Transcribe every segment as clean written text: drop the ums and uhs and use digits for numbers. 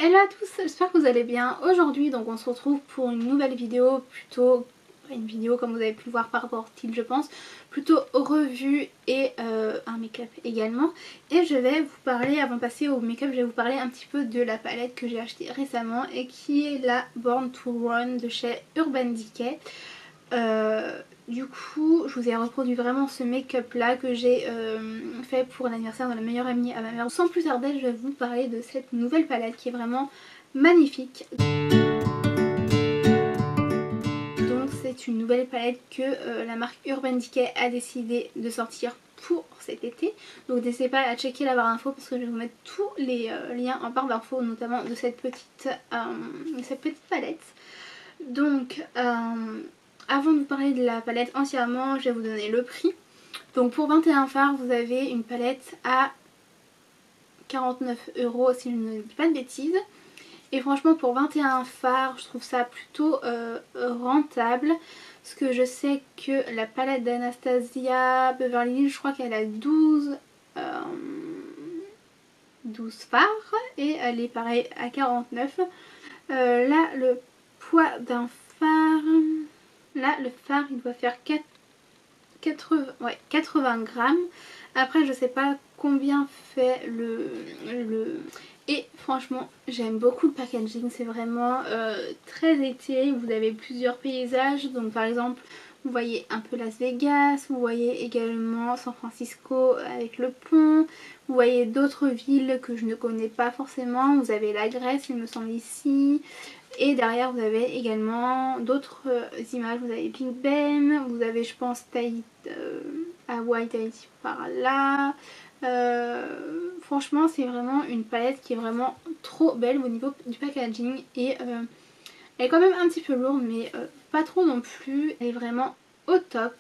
Hello à tous, j'espère que vous allez bien. Aujourd'hui donc on se retrouve pour une nouvelle vidéo, plutôt une vidéo comme vous avez pu le voir par rapport au style je pense, plutôt revue et un make-up également. Et je vais vous parler, avant de passer au make-up, je vais vous parler un petit peu de la palette que j'ai achetée récemment et qui est la Born to Run de chez Urban Decay. Du coup je vous ai reproduit vraiment ce make-up là que j'ai fait pour l'anniversaire de la meilleure amie à ma mère. Sans plus tarder, je vais vous parler de cette nouvelle palette qui est vraiment magnifique. Donc c'est une nouvelle palette que la marque Urban Decay a décidé de sortir pour cet été. Donc n'hésitez pas à checker la barre d'infos parce que je vais vous mettre tous les liens en barre d'infos, notamment de cette petite palette. Donc avant de vous parler de la palette entièrement, je vais vous donner le prix. Donc pour 21 fards, vous avez une palette à 49 € si je ne dis pas de bêtises. Et franchement pour 21 fards, je trouve ça plutôt rentable. Parce que je sais que la palette d'Anastasia Beverly Hills, je crois qu'elle a 12 fards. Et elle est pareil à 49. Là le poids d'un phare... Là le phare il doit faire 80 grammes. Après je sais pas combien fait Et franchement j'aime beaucoup le packaging, c'est vraiment très été. Vous avez plusieurs paysages, donc par exemple vous voyez un peu Las Vegas, vous voyez également San Francisco avec le pont, vous voyez d'autres villes que je ne connais pas forcément, vous avez la Grèce il me semble ici. Et derrière vous avez également d'autres images, vous avez Big Ben, vous avez je pense Hawaii, Tahiti par là. Franchement c'est vraiment une palette qui est vraiment trop belle au niveau du packaging. Et elle est quand même un petit peu lourde mais pas trop non plus, elle est vraiment au top.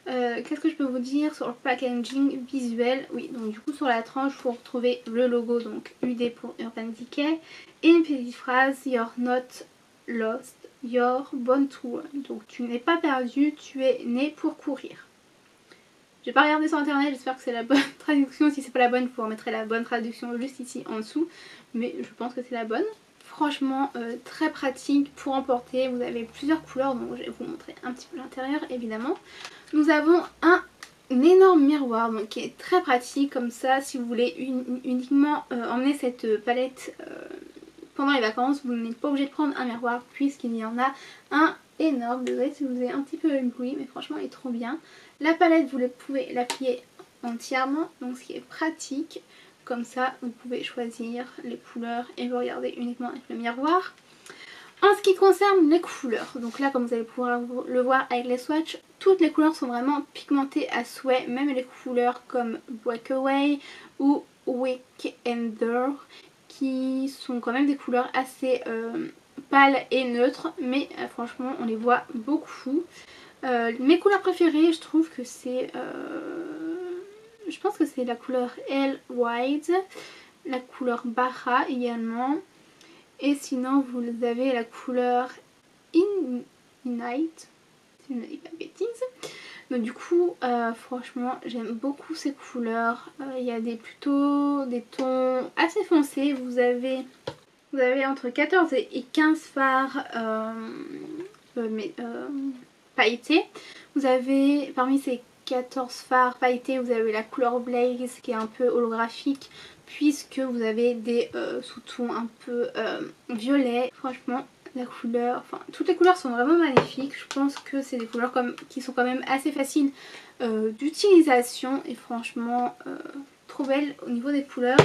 Qu'est-ce que je peux vous dire sur le packaging visuel? Oui, donc du coup sur la tranche vous retrouvez le logo, donc UD pour Urban Decay, et une petite phrase: You're not lost, you're born to run. Donc tu n'es pas perdu, tu es né pour courir. J'ai pas regardé sur internet, j'espère que c'est la bonne traduction. Si c'est pas la bonne, vous remettrez la bonne traduction juste ici en dessous, mais je pense que c'est la bonne. Franchement très pratique pour emporter, vous avez plusieurs couleurs donc je vais vous montrer un petit peu l'intérieur évidemment. Nous avons un énorme miroir donc qui est très pratique, comme ça si vous voulez uniquement emmener cette palette pendant les vacances, vous n'êtes pas obligé de prendre un miroir puisqu'il y en a un énorme. Désolée si vous avez un petit peu le bruit mais franchement il est trop bien. La palette vous pouvez la plier entièrement, donc ce qui est pratique. Comme ça vous pouvez choisir les couleurs et vous regardez uniquement avec le miroir. En ce qui concerne les couleurs, donc là comme vous allez pouvoir le voir avec les swatchs, toutes les couleurs sont vraiment pigmentées à souhait, même les couleurs comme Breakaway ou Weekender qui sont quand même des couleurs assez pâles et neutres, mais franchement on les voit beaucoup. Mes couleurs préférées, je trouve que c'est... je pense que c'est la couleur L White, la couleur Bara également. Et sinon vous avez la couleur Night, si je ne dis pas de bêtises. Donc du coup franchement j'aime beaucoup ces couleurs. Il y a plutôt des tons assez foncés. Vous avez entre 14 et 15 fards pailletés. Vous avez parmi ces 14 fards pailletés, vous avez la couleur Blaze qui est un peu holographique puisque vous avez des sous-tons un peu violets. Franchement la couleur, enfin toutes les couleurs sont vraiment magnifiques. Je pense que c'est des couleurs qui sont quand même assez faciles d'utilisation et franchement trop belles au niveau des couleurs.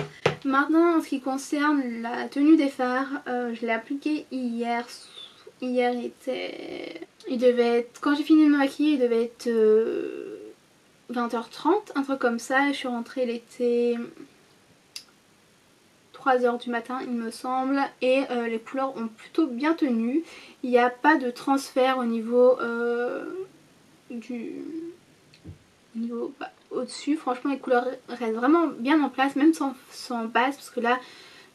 Maintenant en ce qui concerne la tenue des fards, je l'ai appliqué hier. Hier il devait être, quand j'ai fini de me maquiller, il devait être 20h30, un truc comme ça. Je suis rentrée, il était 3h du matin il me semble, et les couleurs ont plutôt bien tenu. Il n'y a pas de transfert au niveau au-dessus. Franchement les couleurs restent vraiment bien en place, même sans base, parce que là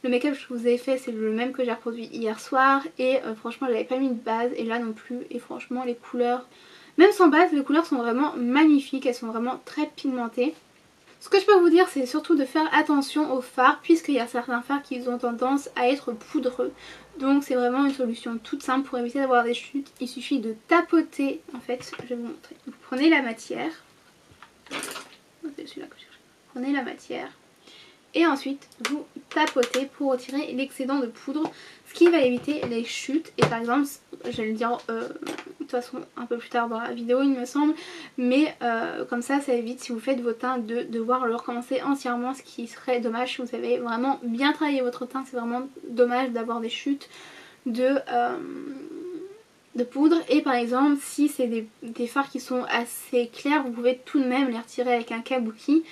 le make-up que je vous ai fait c'est le même que j'ai reproduit hier soir et franchement j'avais pas mis de base et là non plus. Et franchement les couleurs, même sans base, les couleurs sont vraiment magnifiques, elles sont vraiment très pigmentées. Ce que je peux vous dire, c'est surtout de faire attention aux fards, puisqu'il y a certains fards qui ont tendance à être poudreux. Donc c'est vraiment une solution toute simple pour éviter d'avoir des chutes. Il suffit de tapoter, en fait, je vais vous montrer. Vous prenez la matière, c'est celui-là que je cherche. Prenez la matière et ensuite vous tapotez pour retirer l'excédent de poudre, ce qui va éviter les chutes. Et par exemple, je vais le dire de toute façon un peu plus tard dans la vidéo il me semble, mais comme ça évite, si vous faites vos teints, de devoir le recommencer entièrement, ce qui serait dommage. Si vous avez vraiment bien travaillé votre teint, c'est vraiment dommage d'avoir des chutes de poudre. Et par exemple, si c'est des fards qui sont assez clairs, vous pouvez tout de même les retirer avec un kabuki,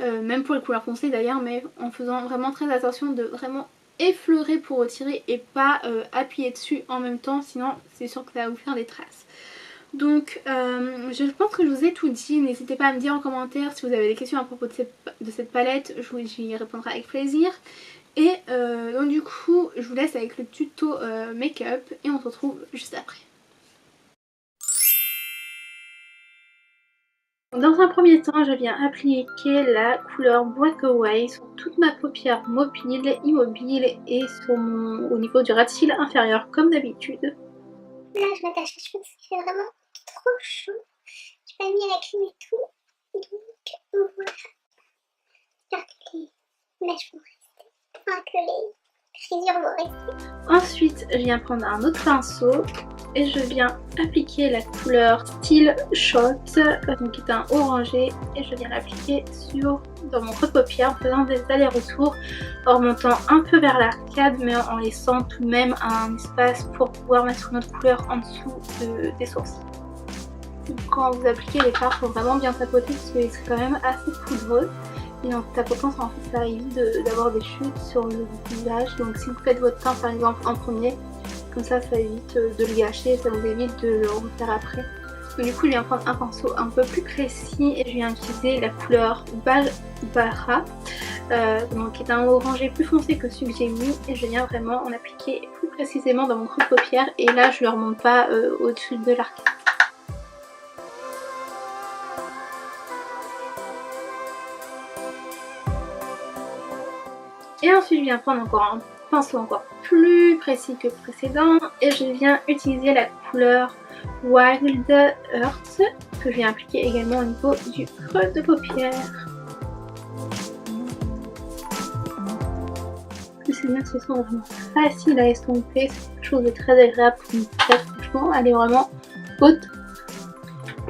même pour les couleurs foncées d'ailleurs, mais en faisant vraiment très attention de vraiment effleurer pour retirer et pas appuyer dessus en même temps, sinon c'est sûr que ça va vous faire des traces. Donc je pense que je vous ai tout dit. N'hésitez pas à me dire en commentaire si vous avez des questions à propos de cette palette, j'y répondrai avec plaisir. Et donc du coup je vous laisse avec le tuto make-up et on se retrouve juste après. Dans un premier temps, je viens appliquer la couleur Breakaway sur toute ma paupière mobile, immobile et au niveau du ras de cils inférieur comme d'habitude. Là, je m'attache les cheveux parce qu'il fait vraiment trop chaud. J'ai pas mis à la clim et tout. Donc voilà. J'espère que les mèches vont rester. Enfin, que les frisures vont rester. Ensuite, je viens prendre un autre pinceau et je viens appliquer la couleur Still Shot, qui est un orangé, et je viens l'appliquer dans mon creux de paupière en faisant des allers-retours, en remontant un peu vers l'arcade mais en laissant tout de même un espace pour pouvoir mettre une autre couleur en dessous des sourcils. Donc, quand vous appliquez les fards, il faut vraiment bien tapoter parce que c'est quand même assez poudreux. Et en tapotant, ça évite d'avoir des chutes sur le visage. Donc si vous faites votre teint par exemple en premier, comme ça évite de le gâcher, ça vous évite de le refaire après. Donc, du coup je viens prendre un pinceau un peu plus précis et je viens utiliser la couleur Balbara, qui est un orangé plus foncé que celui que j'ai mis, et je viens vraiment en appliquer plus précisément dans mon creux de paupière, et là je ne le remonte pas au-dessus de l'arcade. Et ensuite je viens prendre encore un pinceau encore plus précis que le précédent et je viens utiliser la couleur Wild Earth que je viens appliquer également au niveau du creux de paupière. C'est bien que ce soit vraiment facile à estomper, c'est quelque chose de très agréable pour une palette, franchement elle est vraiment haute.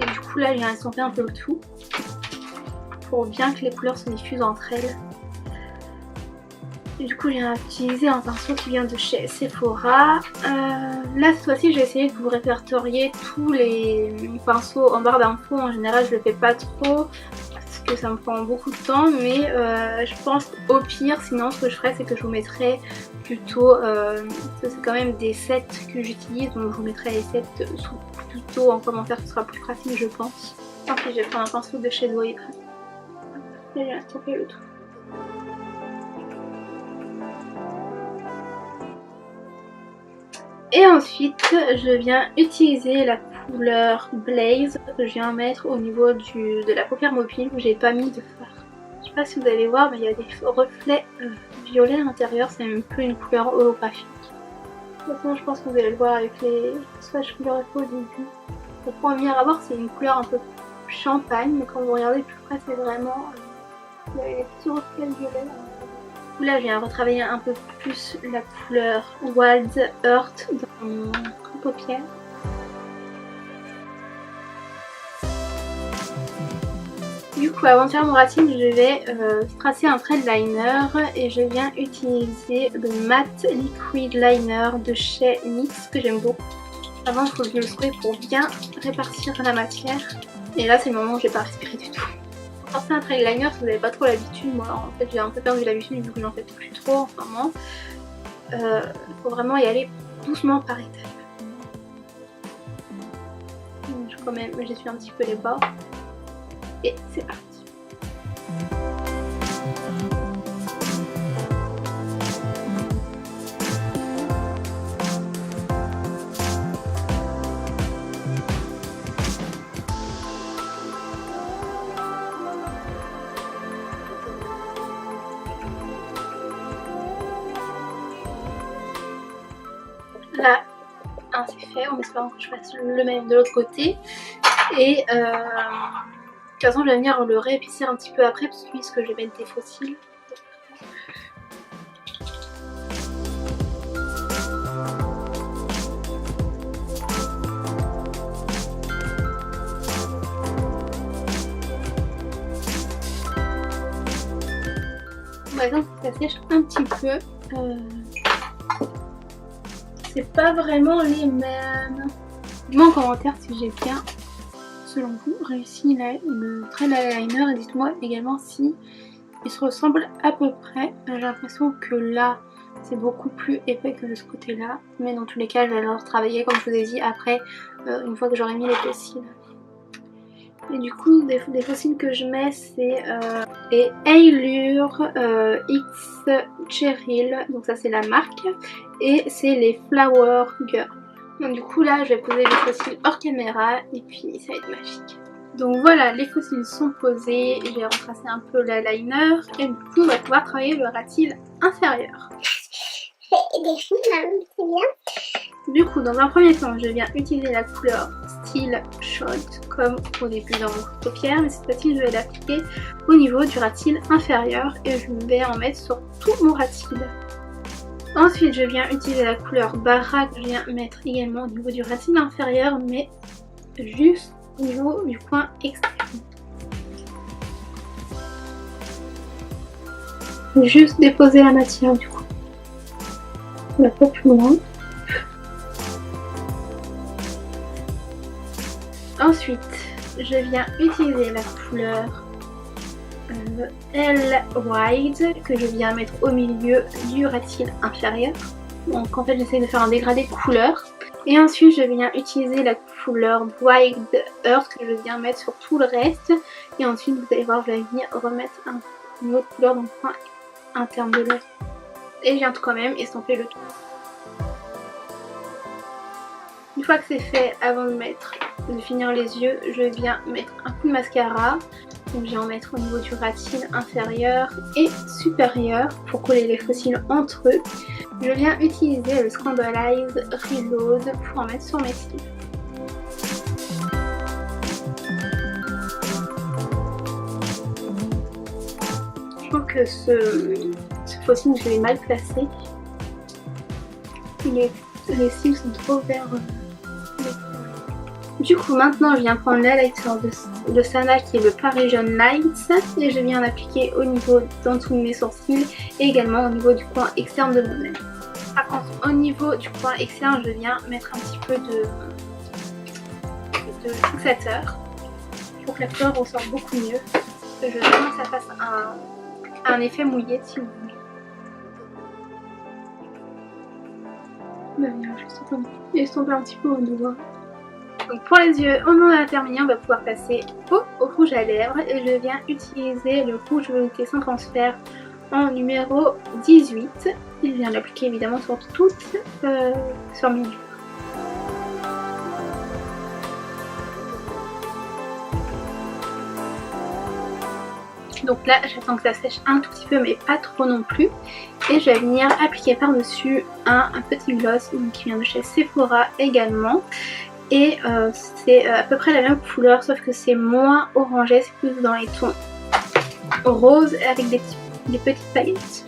Et du coup là je viens estomper un peu le tout pour bien que les couleurs se diffusent entre elles. Et du coup, j'ai utilisé un pinceau qui vient de chez Sephora. Là, cette fois-ci, j'ai essayé de vous répertorier tous les pinceaux en barre d'infos. En général, je le fais pas trop parce que ça me prend beaucoup de temps. Mais je pense au pire, sinon, ce que je ferais, c'est que je vous mettrai plutôt... c'est quand même des sets que j'utilise. Donc, je vous mettrai les sets sous tuto en commentaire. Ce sera plus pratique, je pense. Ensuite, je vais prendre un pinceau de chez Doyer. Et je vais stopper le tout. Et ensuite, je viens utiliser la couleur Blaze que je viens mettre au niveau de la paupière mobile où j'ai pas mis de fard. Je sais pas si vous allez voir, mais il y a des reflets violets à l'intérieur, c'est un peu une couleur holographique. De toute façon, je pense que vous allez le voir avec les swatchs couleurs au début. Au premier abord, c'est une couleur un peu champagne, mais quand vous regardez de plus près, c'est vraiment... il y a des petits reflets violets. Là, je viens retravailler un peu plus la couleur Wild Earth dans mon paupière. Du coup, avant de faire mon racine, je vais tracer un trait de liner et je viens utiliser le Matte Liquid Liner de chez NYX que j'aime beaucoup. Avant, il faut que je le spray pour bien répartir la matière. Et là, c'est le moment où je n'ai pas respiré du tout. Tracer un trail liner si vous n'avez pas trop l'habitude, moi en fait j'ai un peu perdu l'habitude vu que j'en fais plus trop en ce moment. Faut vraiment y aller doucement par étapes. Quand même, j'essuie un petit peu les bords et c'est parti. Là, c'est fait, en espérant que je fasse le même de l'autre côté. Et de toute façon, je vais venir le réépicer un petit peu après, parce que puisque je vais mettre des faux cils. Par exemple, ça sèche un petit peu. C'est pas vraiment les mêmes. Dites-moi en commentaire si j'ai bien, selon vous, réussi le trait d'eyeliner, et dites-moi également si ils se ressemblent à peu près. J'ai l'impression que là c'est beaucoup plus épais que de ce côté là, mais dans tous les cas je vais le retravailler comme je vous ai dit après, une fois que j'aurai mis les fossiles. Et du coup des fossiles que je mets c'est les Allure X Cheryl, donc ça c'est la marque, et c'est les Flower Girl. Donc du coup là je vais poser les fossiles hors caméra et puis ça va être magique. Donc voilà, les fossiles sont posés, j'ai retracé un peu l'eyeliner et du coup on va pouvoir travailler le ras cils inférieur. Des films, c'est bien. Du coup dans un premier temps je viens utiliser la couleur Still Shot comme au début dans mon paupière, mais cette fois-ci je vais l'appliquer au niveau du ras cils inférieur et je vais en mettre sur tout mon ras cils. Ensuite je viens utiliser la couleur Bara que je viens mettre également au niveau du ras cils inférieur, mais juste au niveau du coin externe. Juste déposer la matière du coup. Un peu plus loin. Ensuite, je viens utiliser la couleur L Wide que je viens mettre au milieu du ras cils inférieur. Donc en fait j'essaie de faire un dégradé de couleur. Et ensuite je viens utiliser la couleur Wild Earth que je viens mettre sur tout le reste. Et ensuite vous allez voir, je vais venir remettre une autre couleur dans le coin interne de l'œil. Et je viens quand même estomper le tout. Une fois que c'est fait, avant de finir les yeux, je viens mettre un coup de mascara. Donc je vais en mettre au niveau du ras cils inférieur et supérieur pour coller les faux cils entre eux. Je viens utiliser le Scandalize Reload pour en mettre sur mes cils. Je trouve que ce faux cil, je l'ai mal placé. Les cils sont trop verts. Du coup maintenant je viens prendre l'highlighter de Sana qui est le Parisian Lights et je viens l'appliquer au niveau d'en dessous de mes sourcils et également au niveau du coin externe de mon œil. Par contre au niveau du coin externe je viens mettre un petit peu de fixateur pour que la couleur ressorte beaucoup mieux. Je veux vraiment que ça fasse un effet mouillé si vous voulez. Je viens juste estomper un petit peu au doigt. Donc pour les yeux, au moment de la terminer, on va pouvoir passer au rouge à lèvres et je viens utiliser le rouge velouté sans transfert en numéro 18 et je viens l'appliquer évidemment sur sur mes yeux. Donc là j'attends que ça sèche un tout petit peu mais pas trop non plus et je vais venir appliquer par dessus un petit gloss qui vient de chez Sephora également. Et c'est à peu près la même couleur sauf que c'est moins orangé, c'est plus dans les tons roses avec des petites paillettes.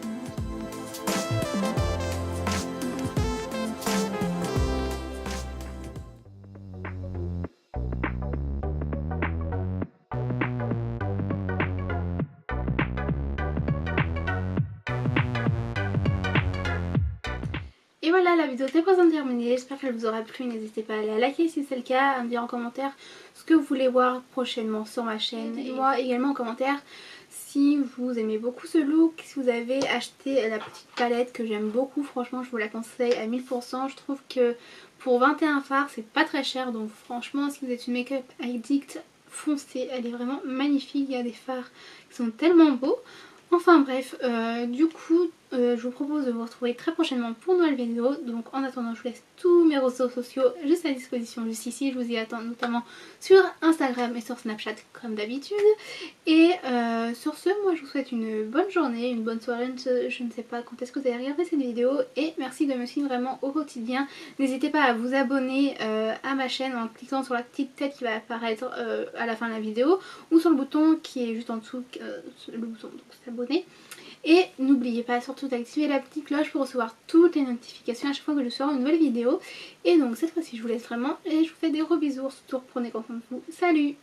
Et voilà, la vidéo est présent terminée, j'espère qu'elle vous aura plu, n'hésitez pas à la liker si c'est le cas, à me dire en commentaire ce que vous voulez voir prochainement sur ma chaîne. Et moi également en commentaire si vous aimez beaucoup ce look, si vous avez acheté la petite palette que j'aime beaucoup, franchement je vous la conseille à 1000%, je trouve que pour 21 fards c'est pas très cher, donc franchement si vous êtes une make-up addict, foncez, elle est vraiment magnifique, il y a des fards qui sont tellement beaux. Enfin bref, du coup je vous propose de vous retrouver très prochainement pour une nouvelle vidéo. Donc en attendant, je vous laisse tous mes réseaux sociaux juste à disposition juste ici. Je vous y attends notamment sur Instagram et sur Snapchat comme d'habitude. Et sur ce, moi je vous souhaite une bonne journée, une bonne soirée, je ne sais pas quand est-ce que vous allez regarder cette vidéo. Et merci de me suivre vraiment au quotidien. N'hésitez pas à vous abonner à ma chaîne en cliquant sur la petite tête qui va apparaître à la fin de la vidéo, ou sur le bouton qui est juste en dessous, le bouton donc s'abonner. Et n'oubliez pas surtout d'activer la petite cloche pour recevoir toutes les notifications à chaque fois que je sors une nouvelle vidéo. Et donc cette fois-ci je vous laisse vraiment et je vous fais des gros bisous, surtout prenez compte de vous. Salut!